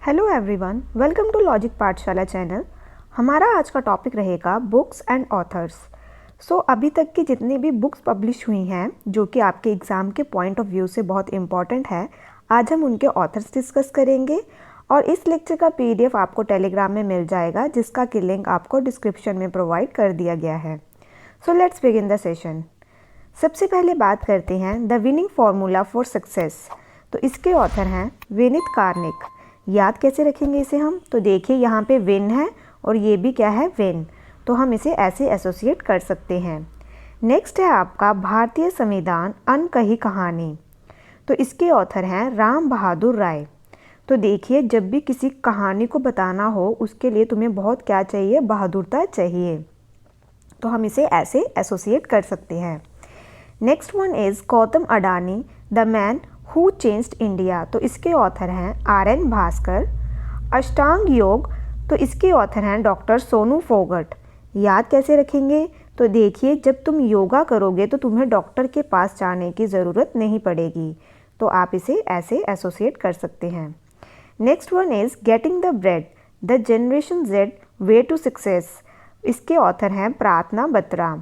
Hello everyone, welcome to logic Pathshala channel. हमारा आज का टॉपिक रहेगा बुक्स एंड ऑथर्स। अभी तक की जितनी भी बुक्स पब्लिश हुई हैं जो कि आपके एग्ज़ाम के पॉइंट ऑफ व्यू से बहुत इम्पॉर्टेंट है, आज हम उनके ऑथर्स डिस्कस करेंगे और इस लेक्चर का पीडीएफ आपको टेलीग्राम में मिल जाएगा, जिसका कि लिंक आपको डिस्क्रिप्शन में प्रोवाइड कर दिया गया है। Let's begin the session. सबसे पहले बात करते हैं the winning formula for success. तो इसके ऑथर हैं विनीत कार्निक। याद कैसे रखेंगे इसे हम? तो देखिए यहाँ पे विन है और ये भी क्या है, विन, तो हम इसे ऐसे एसोसिएट कर सकते हैं। नेक्स्ट है आपका भारतीय संविधान अनकही कहानी। तो इसके ऑथर हैं राम बहादुर राय। तो देखिए, जब भी किसी कहानी को बताना हो उसके लिए तुम्हें बहुत क्या चाहिए, बहादुरता चाहिए, तो हम इसे ऐसे एसोसिएट कर सकते हैं। Next one is Gautam Adani the man who changed India. तो इसके ऑथर हैं RN भास्कर। अष्टांग योग, तो इसके ऑथर हैं डॉक्टर सोनू फोगट। याद कैसे रखेंगे? तो देखिए, जब तुम योगा करोगे तो तुम्हें डॉक्टर के पास जाने की ज़रूरत नहीं पड़ेगी, तो आप इसे ऐसे एसोसिएट कर सकते हैं। Next one is getting the bread the generation Z way to success. इसके ऑथर हैं प्रार्थना बत्रा।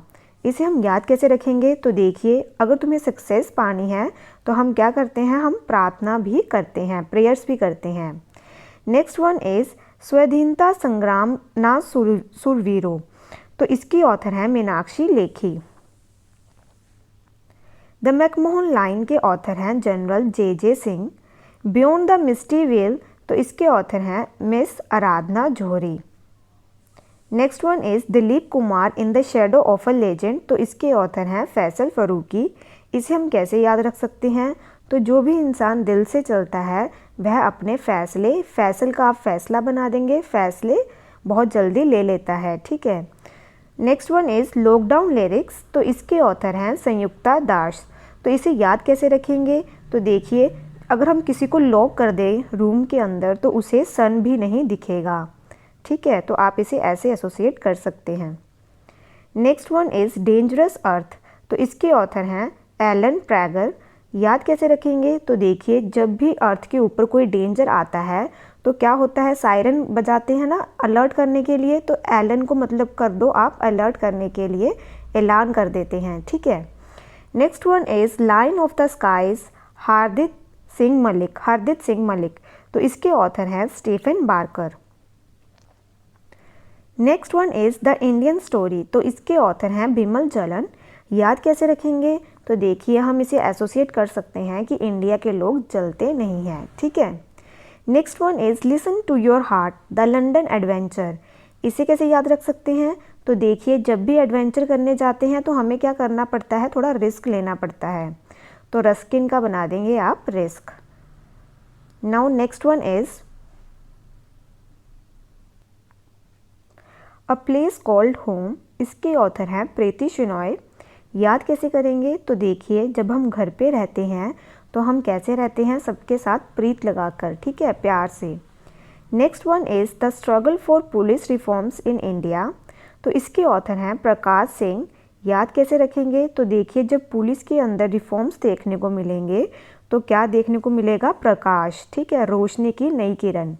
इसे हम याद कैसे रखेंगे? तो देखिए, अगर तुम्हें सक्सेस पानी है तो हम क्या करते हैं, हम प्रार्थना भी करते हैं, प्रेयर्स भी करते हैं। नेक्स्ट वन इज़ स्वाधीनता संग्राम ना सुरवीरो। तो इसकी ऑथर हैं Meenakshi Lekhi. The McMahon line के ऑथर हैं general JJ Singh. Beyond the misty veil, तो इसके ऑथर हैं miss Aradhana Johri. Next one is Dilip Kumar in the shadow of a legend. तो इसके ऑथर हैं फैसल फरूकी। इसे हम कैसे याद रख सकते हैं? तो जो भी इंसान दिल से चलता है वह अपने फैसल का आप फैसला बना देंगे, फैसले बहुत जल्दी ले लेता है, ठीक है। Next one is lockdown lyrics. तो इसके ऑथर हैं संयुक्ता दास। तो इसे याद कैसे रखेंगे? तो देखिए, अगर हम किसी को लॉक कर दें रूम के अंदर तो उसे सन भी नहीं दिखेगा, ठीक है, तो आप इसे ऐसे एसोसिएट कर सकते हैं। नेक्स्ट वन इज़ डेंजरस अर्थ। तो इसके ऑथर हैं एलन प्रैगर। याद कैसे रखेंगे? तो देखिए, जब भी अर्थ के ऊपर कोई डेंजर आता है तो क्या होता है, सायरन बजाते हैं ना अलर्ट करने के लिए, तो एलन को मतलब कर दो आप अलर्ट करने के लिए, ऐलान कर देते हैं, ठीक है। Next one is line of the skies Hardik Singh Malik. तो इसके ऑथर हैं Stephen Barker. Next one is the Indian story. तो इसके ऑथर हैं बिमल जलन। याद कैसे रखेंगे? तो देखिए, हम इसे एसोसिएट कर सकते हैं कि इंडिया के लोग जलते नहीं हैं, ठीक है। Next one is listen to your heart the London adventure. इसे कैसे याद रख सकते हैं? तो देखिए, जब भी एडवेंचर करने जाते हैं तो हमें क्या करना पड़ता है, थोड़ा रिस्क लेना पड़ता है, तो रस्किन का बना देंगे आप risk. Now next one is a place called home. इसके ऑथर हैं प्रीति शिनॉय। याद कैसे करेंगे? तो देखिए, जब हम घर पे रहते हैं तो हम कैसे रहते हैं, सबके साथ प्रीत लगाकर, ठीक है, प्यार से। Next one is the struggle for police reforms in India. तो इसके ऑथर हैं प्रकाश सिंह। याद कैसे रखेंगे? तो देखिए, जब पुलिस के अंदर रिफॉर्म्स देखने को मिलेंगे तो क्या देखने को मिलेगा, प्रकाश, ठीक है, रोशनी की नई किरण।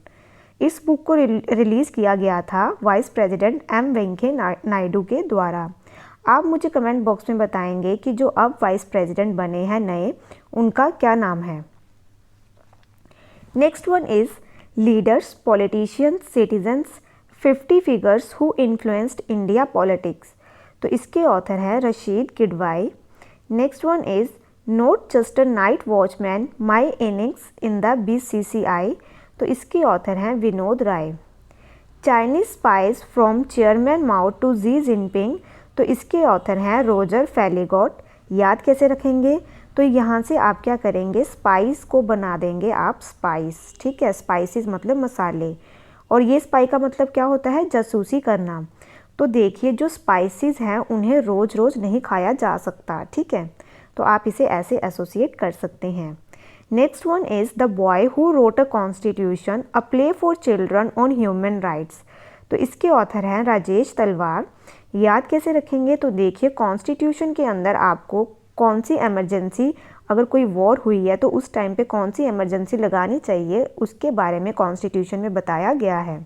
इस बुक को रिलीज़ किया गया था vice president M Venkaiah Naidu के द्वारा। आप मुझे कमेंट बॉक्स में बताएंगे कि जो अब वाइस प्रेसिडेंट बने हैं नए, उनका क्या नाम है। Next one is leaders politicians citizens 50 figures who influenced India politics. तो इसके ऑथर हैं Rashid Kidwai. Next one is not just a night watchman my innings in the BCCI। तो इसके ऑथर हैं Vinod Rai. Chinese spice from chairman Mao to Xi Jinping. तो इसके author हैं Roger फेलिगोट। याद कैसे रखेंगे? तो यहाँ से आप क्या करेंगे, स्पाइस को बना देंगे आप स्पाइस, ठीक है, स्पाइसेस मतलब मसाले, और ये स्पाई का मतलब क्या होता है, जासूसी करना। तो देखिए, जो स्पाइसेस हैं उन्हें रोज़ रोज़ नहीं खाया जा सकता, ठीक है, तो आप इसे ऐसे एसोसिएट कर सकते हैं। Next one is the boy who wrote a constitution a play for children on human rights. तो इसके ऑथर हैं राजेश तलवार। याद कैसे रखेंगे? तो देखिए, कॉन्स्टिट्यूशन के अंदर आपको कौन सी इमरजेंसी अगर कोई वॉर हुई है तो उस टाइम पे कौन सी इमरजेंसी लगानी चाहिए, उसके बारे में कॉन्स्टिट्यूशन में बताया गया है।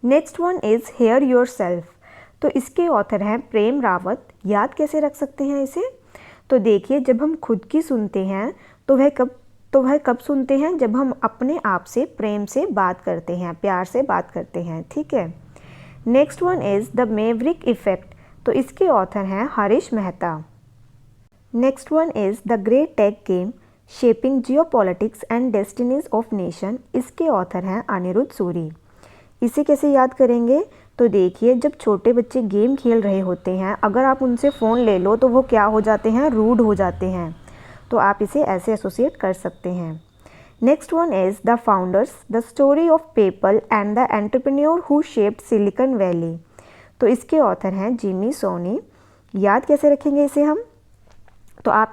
Next one is here your self. तो इसके ऑथर हैं प्रेम रावत। याद कैसे रख सकते हैं इसे? तो देखिए, जब हम खुद की सुनते हैं तो वह कब सुनते हैं? जब हम अपने आप से प्रेम से बात करते हैं, प्यार से बात करते हैं, ठीक है। Next one is the maverick effect. तो इसके ऑथर हैं Harish Mehta. Next one is the great tech game shaping geopolitics and destinies of nation. इसके ऑथर हैं अनिरुद्ध सूरी। इसे कैसे याद करेंगे? तो देखिए, जब छोटे बच्चे गेम खेल रहे होते हैं, अगर आप उनसे फ़ोन ले लो तो वो क्या हो जाते हैं? रूड हो जाते हैं। तो आप इसे ऐसे एसोसिएट कर सकते हैं। Next one is the founders the story of PayPal and the entrepreneur who shaped silicon valley. तो इसके ऑथर हैं जिमी सोनी। याद कैसे रखेंगे इसे हम? तो आप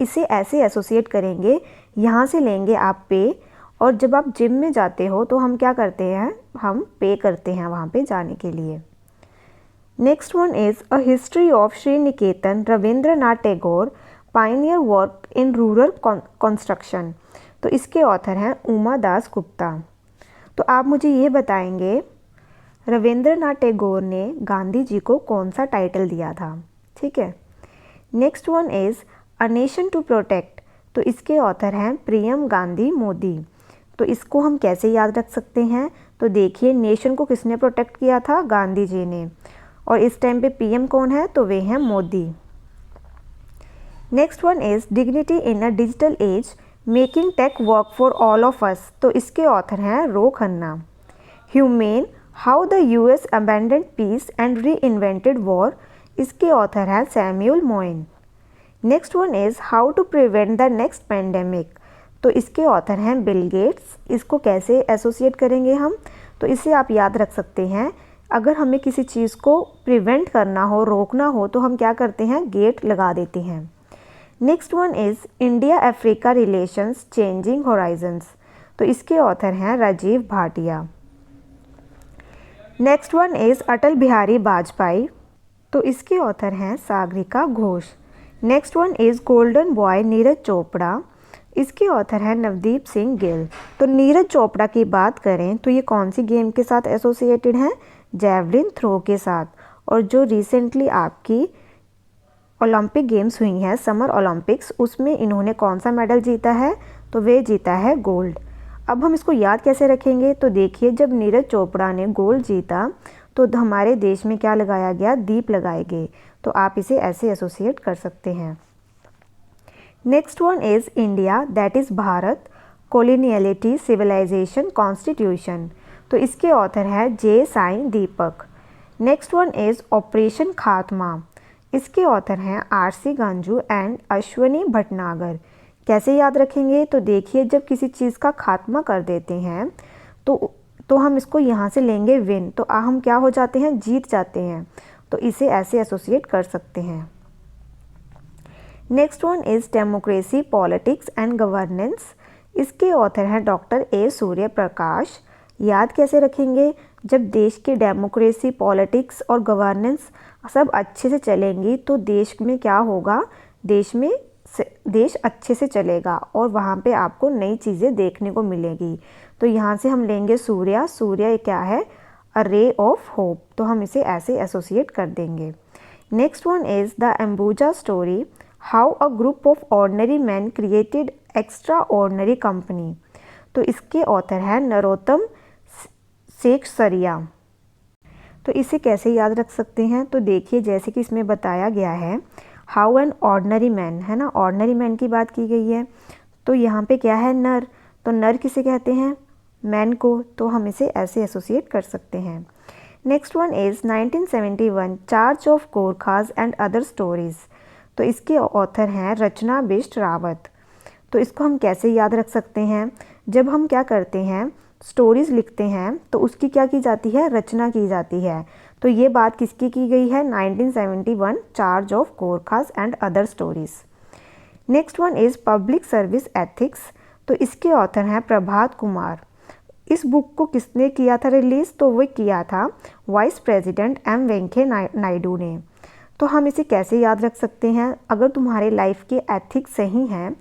इसे ऐसे एसोसिएट करेंगे, यहाँ से लेंगे आप पे, और जब आप जिम में जाते हो तो हम क्या करते हैं? हम पे करते हैं वहाँ पे जाने के लिए। Next one is a history of Shri Niketan Rabindranath Tagore Pioneer work in rural construction. तो इसके ऑथर हैं उमा दास गुप्ता। तो आप मुझे ये बताएंगे, रविंद्रनाथ टैगोर ने गांधी जी को कौन सा टाइटल दिया था? ठीक है। Next one is a nation to protect. तो इसके ऑथर हैं प्रियम गांधी मोदी। तो इसको हम कैसे याद रख सकते हैं? तो देखिए, नेशन को किसने प्रोटेक्ट किया था? गांधी जी ने। और इस टाइम पे पीएम कौन है? तो वे हैं Modi. Next one is dignity in a digital age making tech work for all of us. तो इसके ऑथर हैं Ro Khanna. Humane how the US abandoned peace and reinvented war. इसके ऑथर हैं Samuel Moyn. Next one is how to prevent the next pandemic. तो इसके author हैं Bill Gates. इसको कैसे एसोसिएट करेंगे हम? तो इसे आप याद रख सकते हैं, अगर हमें किसी चीज़ को प्रिवेंट करना हो, रोकना हो, तो हम क्या करते हैं? गेट लगा देते हैं। Next one is India Africa relations changing horizons. तो इसके ऑथर हैं Rajiv Bhatia. Next one is Atal Bihari Vajpayee. तो इसके ऑथर हैं Sagarika Ghosh. Next one is golden boy Neeraj Chopra. इसके ऑथर हैं नवदीप सिंह गिल। तो नीरज चोपड़ा की बात करें तो ये कौन सी गेम के साथ एसोसिएटेड हैं? जैवलिन थ्रो के साथ। और जो रिसेंटली आपकी ओलंपिक गेम्स हुई हैं, समर ओलंपिक्स, उसमें इन्होंने कौन सा मेडल जीता है? तो वे जीता है गोल्ड। अब हम इसको याद कैसे रखेंगे? तो देखिए, जब नीरज चोपड़ा ने गोल्ड जीता तो हमारे देश में क्या लगाया गया? दीप लगाए गए। तो आप इसे ऐसे एसोसिएट कर सकते हैं। Next one is India that is Bharat coloniality civilisation constitution. तो इसके ऑथर है J Sai Deepak. Next one is operation Khatma. इसके ऑथर हैं आरसी गंजू एंड अश्वनी भटनागर। कैसे याद रखेंगे? तो देखिए, जब किसी चीज़ का खात्मा कर देते हैं तो हम इसको यहाँ से लेंगे विन। तो हम क्या हो जाते हैं? जीत जाते हैं। तो इसे ऐसे एसोसिएट कर सकते हैं। Next one is democracy politics and governance. इसके ऑथर हैं डॉक्टर ए सूर्य प्रकाश। याद कैसे रखेंगे? जब देश की डेमोक्रेसी, पॉलिटिक्स और गवर्नेंस सब अच्छे से चलेंगी तो देश में क्या होगा? देश अच्छे से चलेगा और वहाँ पे आपको नई चीज़ें देखने को मिलेगी। तो यहाँ से हम लेंगे सूर्य। सूर्य क्या है? अ रे ऑफ होप। तो हम इसे ऐसे एसोसिएट कर देंगे। Next one is the Ambuja story how a group of ordinary man created extra ordinary company. तो इसके ऑथर हैं नरोत्तम सेठसरिया। तो इसे कैसे याद रख सकते हैं? तो देखिए, जैसे कि इसमें बताया गया है हाउ एन ऑर्डिनरी मैन, है ना, ऑर्डिनरी मैन की बात की गई है। तो यहाँ पे क्या है? नर। तो नर किसे कहते हैं? मैन को। तो हम इसे ऐसे एसोसिएट कर सकते हैं। Next one is 1971 charge of Gorkhas and other stories. तो इसके ऑथर हैं रचना बिष्ट रावत। तो इसको हम कैसे याद रख सकते हैं? जब हम क्या करते हैं? स्टोरीज़ लिखते हैं तो उसकी क्या की जाती है? रचना की जाती है। तो ये बात किसकी की गई है? 1971 charge of Gorkhas and other stories. Next one is public service ethics. तो इसके ऑथर हैं प्रभात कुमार। इस बुक को किसने किया था रिलीज़? तो वो किया था vice president M Venkaiah Naidu ने। तो हम इसे कैसे याद रख सकते हैं? अगर तुम्हारे लाइफ के एथिक्स सही हैं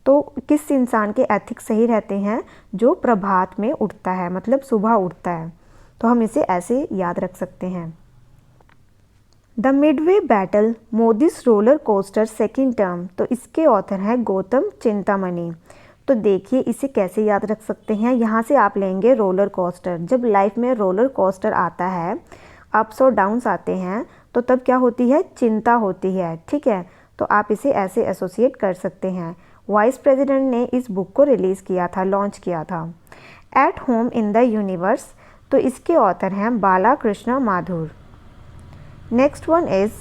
तो किस इंसान के एथिक्स सही रहते हैं? जो प्रभात में उठता है, मतलब सुबह उठता है। तो हम इसे ऐसे याद रख सकते हैं। The Midway battle Modi's roller coaster second term, तो इसके ऑथर हैं गौतम चिंतामणि। तो देखिए इसे कैसे याद रख सकते हैं। यहाँ से आप लेंगे रोलर कोस्टर। जब लाइफ में रोलर कोस्टर आता है, अप्स और डाउन्स आते हैं, तो तब क्या होती है? चिंता होती है। ठीक है, तो आप इसे ऐसे एसोसिएट कर सकते हैं। वाइस प्रेसिडेंट ने इस बुक को रिलीज़ किया था, लॉन्च किया था। At home in the universe, तो इसके ऑथर हैं Balakrishna Mathur. Next one is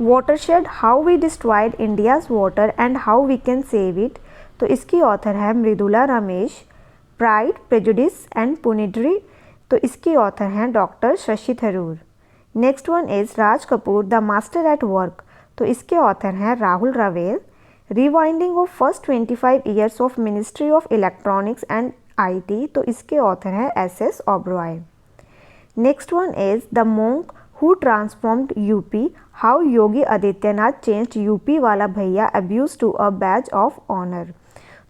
watershed how we destroyed India's water and how we can save it, तो इसकी ऑथर है Mridula Ramesh. Pride prejudice and punditry, तो इसकी ऑथर हैं doctor Shashi Tharoor. Next one is Raj Kapoor the master at work, तो इसके ऑथर हैं Rahul Rawail. Rewinding of first 25 years of ministry of electronics and IT, तो इसके ऑथर हैं S Oberoi. Next one is the monk who transformed UP how Yogi Adityanath changed UP वाला भैया abuse to a badge of honour,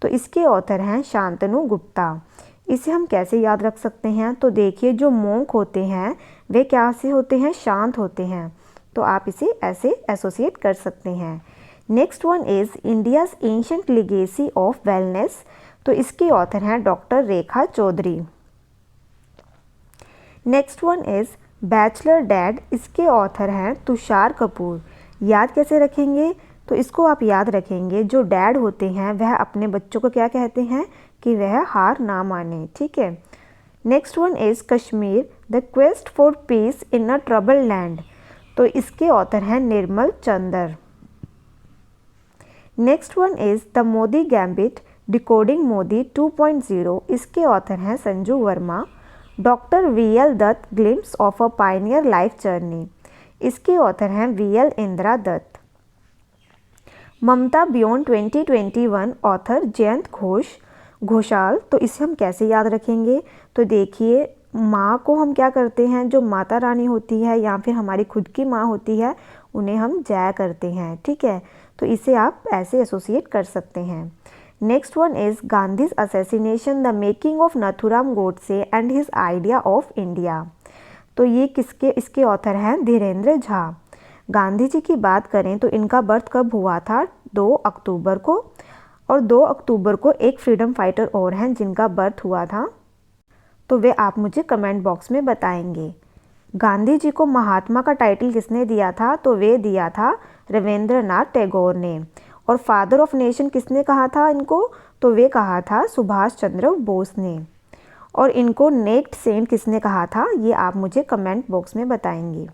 तो इसके ऑथर हैं शांतनु गुप्ता। इसे हम कैसे याद रख सकते हैं? तो देखिए जो मोंक होते हैं वे क्या से होते हैं? शांत होते हैं। तो आप इसे ऐसे एसोसिएट कर सकते हैं। Next one is India's ancient legacy of wellness, तो इसके ऑथर हैं doctor Rekha Chaudhary. Next one is bachelor dad, इसके ऑथर हैं तुषार कपूर। याद कैसे रखेंगे? तो इसको आप याद रखेंगे, जो डैड होते हैं वह अपने बच्चों को क्या कहते हैं? कि वह हार ना माने। ठीक है। Next one is Kashmir the quest for peace in a trouble land, तो इसके ऑथर हैं Nirmal Chander. Next one is the Modi gambit decoding Modi 2.0, इसके ऑथर हैं Sanju Verma. Doctor VL Dutt glimpse of a pioneer life journey, इसके ऑथर हैं वीएल इंदिरा दत्त। ममता बियॉन्ड 2021, ऑथर जयंत घोषाल, तो इसे हम कैसे याद रखेंगे? तो देखिए माँ को हम क्या करते हैं? जो माता रानी होती है या फिर हमारी खुद की माँ होती है उन्हें हम जय करते हैं। ठीक है, तो इसे आप ऐसे एसोसिएट कर सकते हैं। Next one is Gandhi's assassination the making of Nathuram Godse and his idea of India, तो ये इसके ऑथर हैं धीरेन्द्र झा। गांधी जी की बात करें तो इनका बर्थ कब हुआ था? 2 अक्टूबर को। और 2 अक्टूबर को एक फ्रीडम फाइटर और हैं जिनका बर्थ हुआ था, तो वे आप मुझे कमेंट बॉक्स में बताएंगे। गांधी जी को महात्मा का टाइटल किसने दिया था? तो वे दिया था रविंद्रनाथ टैगोर ने। और फादर ऑफ नेशन किसने कहा था इनको? तो वे कहा था सुभाष चंद्र बोस ने। और इनको नेक्स्ट सेंट किसने कहा था? ये आप मुझे कमेंट बॉक्स में बताएंगे।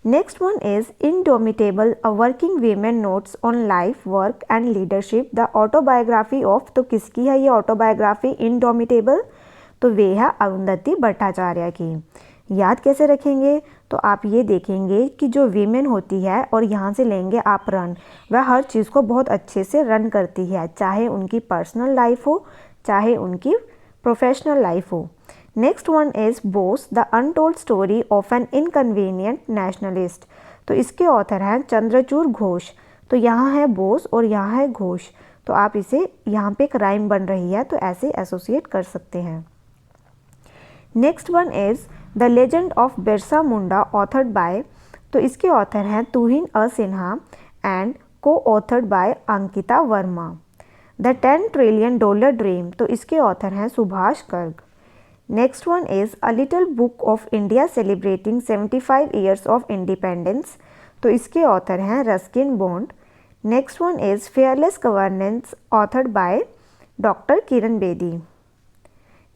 Next one is indomitable a working women notes on life work and leadership the autobiography of, तो किसकी है ये ऑटोबायोग्राफी इंडोमिटेबल? तो वे है अरुंधति भट्टाचार्य की। याद कैसे रखेंगे? तो आप ये देखेंगे कि जो वीमेन होती है और यहाँ से लेंगे आप रन, वह हर चीज़ को बहुत अच्छे से रन करती है, चाहे उनकी पर्सनल लाइफ हो चाहे उनकी प्रोफेशनल लाइफ हो। Next one is Bose the untold story of an inconvenient nationalist, तो इसके ऑथर हैं चंद्रचूड़ घोष। तो यहाँ है बोस और यहाँ है घोष, तो आप इसे यहाँ पे एक राइम बन रही है तो ऐसे एसोसिएट कर सकते हैं। Next one is the legend of Birsa Munda authored bye, तो इसके ऑथर हैं तुहिन अ सिन्हा एंड को authored bye Ankita Verma. The $10 trillion dream, तो इसके ऑथर हैं Subhash Garg. Next one is a little book of India celebrating 75 years of independence, तो इसके ऑथर हैं Ruskin bond. Next one is fearless governance authored by doctor Kiran Bedi.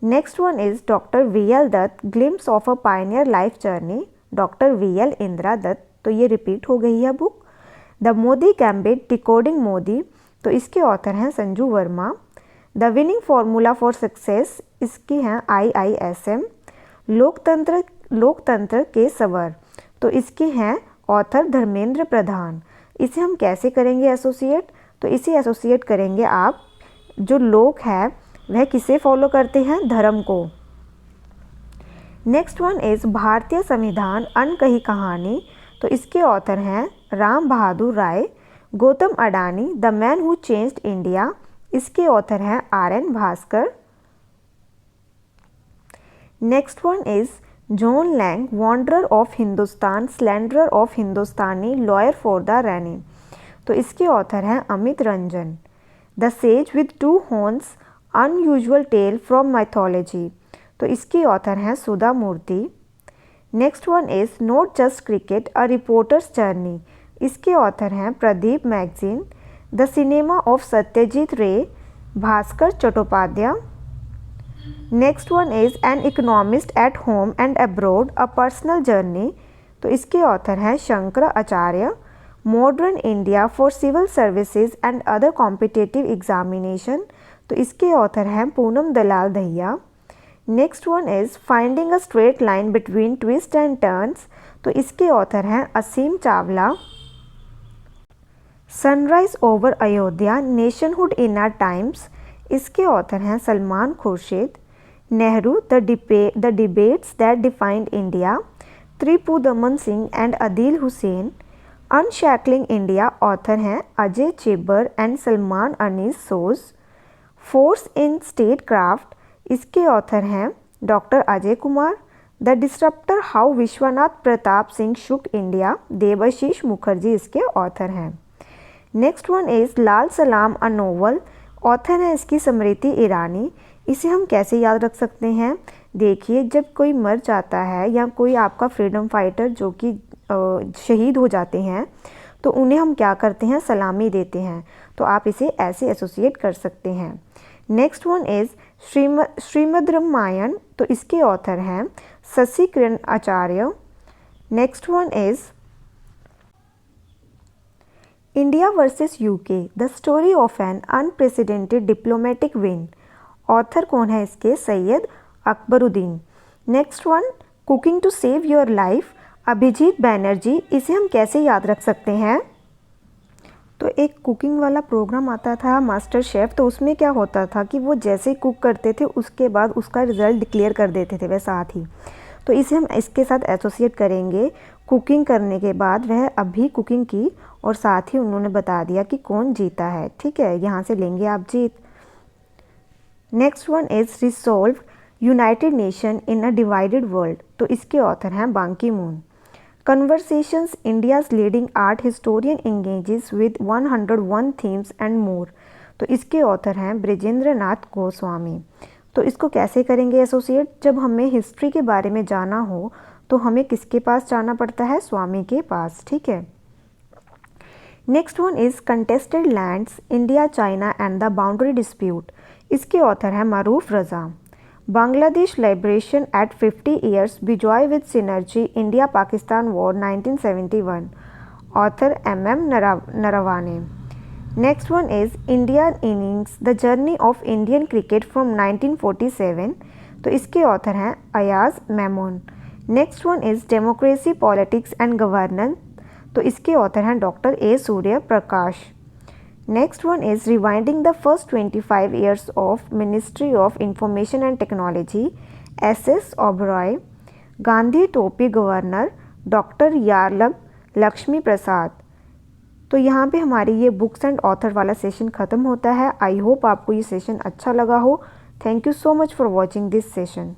Next one is doctor VL Dutt glimpse of a pioneer life journey, doctor VL Indira Dutt, तो ये repeat हो गई है book. The Modi gambit decoding Modi, तो इसके ऑथर हैं Sanju Verma. The winning formula for success, इसकी हैं IISM। लोकतंत्र के सवर, तो इसके हैं ऑथर धर्मेंद्र प्रधान। इसे हम कैसे करेंगे एसोसिएट? तो इसे एसोसिएट करेंगे आप, जो लोक है वह किसे फॉलो करते हैं? धर्म को। नेक्स्ट वन इज़ भारतीय संविधान अनकही कहानी, तो इसके ऑथर हैं Ram Bahadur Rai. Gautam Adani, the man who changed India, इसके ऑथर हैं RN Bhaskar. Next one is John Lang, wanderer of Hindustan, slanderer of Hindustani, lawyer for the Rani, तो इसके ऑथर हैं Amit Ranjan. The sage with two horns, unusual tale from mythology, तो इसके ऑथर हैं Sudha Murty. Next one is not just cricket, a reporter's journey, इसके author हैं Pradeep Magazine. The cinema of Satyajit Ray, Bhaskar Chattopadhyay. Next one is an economist at home and abroad, a personal journey, तो इसके author हैं Shankar Acharya. Modern India for civil services and other competitive examination, तो इसके author हैं Poonam Dalal Dahiya. Next one is finding a straight line between twist and turns, तो इसके author हैं Aseem Chawla. Sunrise over Ayodhya, nationhood in our times, इसके ऑथर हैं Salman Khurshid. Nehru, the debates that defined India, Tripurdaman Singh and Adeel Hussain. Unshackling India, author हैं Ajay Chhibber and Salman Anees Soz. Force in statecraft, इसके author हैं doctor Ajay Kumar. The disruptor, how Vishwanath Pratap Singh shook India, Debashish Mukherjee इसके author हैं। नेक्स्ट वन इज लाल सलाम, अ novel, author है इसकी स्मृति ईरानी। इसे हम कैसे याद रख सकते हैं? देखिए, जब कोई मर जाता है या कोई आपका फ्रीडम फाइटर जो कि शहीद हो जाते हैं, तो उन्हें हम क्या करते हैं, सलामी देते हैं, तो आप इसे ऐसे एसोसिएट कर सकते हैं। Next one is Shrimad Ramayana, तो इसके ऑथर हैं Shashi Kiran Acharya. Next one is India versus UK, the story of an unprecedented diplomatic win, author कौन है इसके, Syed Akbaruddin. Next one cooking to save your life, Abhijit Banerjee, इसे हम कैसे याद रख सकते हैं? तो एक कुकिंग वाला प्रोग्राम आता था मास्टर शेफ़, तो उसमें क्या होता था कि वो जैसे कुक करते थे उसके बाद उसका रिज़ल्ट डिक्लेयर कर देते थे वह साथ ही, तो इसे हम इसके साथ एसोसिएट करेंगे। कुकिंग करने के बाद वह अभी कुकिंग की और साथ ही उन्होंने बता दिया कि कौन जीता है, ठीक है, यहाँ से लेंगे आप जीत। Next one is resolve united nation in a divided world, तो इसके ऑथर हैं Ban Ki Moon. Conversations, India's leading art historian engages with 101 themes and more, तो इसके ऑथर हैं ब्रिजेंद्र नाथ गोस्वामी। तो इसको कैसे करेंगे एसोसिएट? जब हमें हिस्ट्री के बारे में जाना हो तो हमें किसके पास जाना पड़ता है, स्वामी के पास, ठीक है। Next one is contested lands, India China and the boundary dispute, इसके ऑथर हैं Maroof Raza. Bangladesh liberation at 50 years, Bijoy with synergy, India Pakistan war 1971, author MM Naravane. Next one is Indian innings, the journey of Indian cricket from 1947, तो इसके author हैं Ayaz Memon. Next one is democracy, politics and governance, तो इसके author हैं doctor A Surya Prakash. Next one is rewinding the first 25 years of ministry of information and technology, SS Oberoi. Gandhi टोपी governor, doctor यारलग Lakshmi प्रसाद। तो यहाँ पे हमारी ये बुक्स एंड ऑथर वाला सेशन ख़त्म होता है। आई होप आपको ये सेशन अच्छा लगा हो। Thank you so much for watching this session.